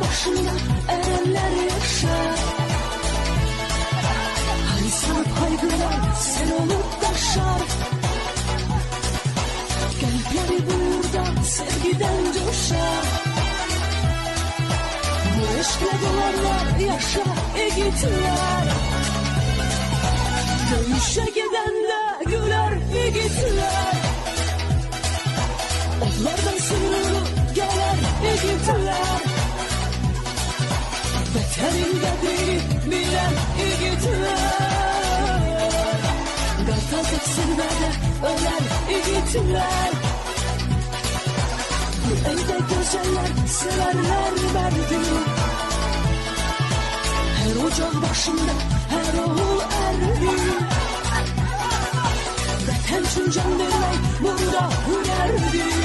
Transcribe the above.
Başında erenler yaşar. Haysap haygılar sen olup taşar. Kalpleri burada sevgiden coşar. Bu aşkla dolarlar yaşa yiğitler. Dövüşe giden de güler yiğitler. Otlardan sıyrılıp gelir yiğitler. Veterin dediğini bilen yiğitler. Kartal zirvede ölen yiğitler. Bu evde güzeller severler verdi. Her ocak başında her oğul erdi. Vatan için can vermek burada hünerdi.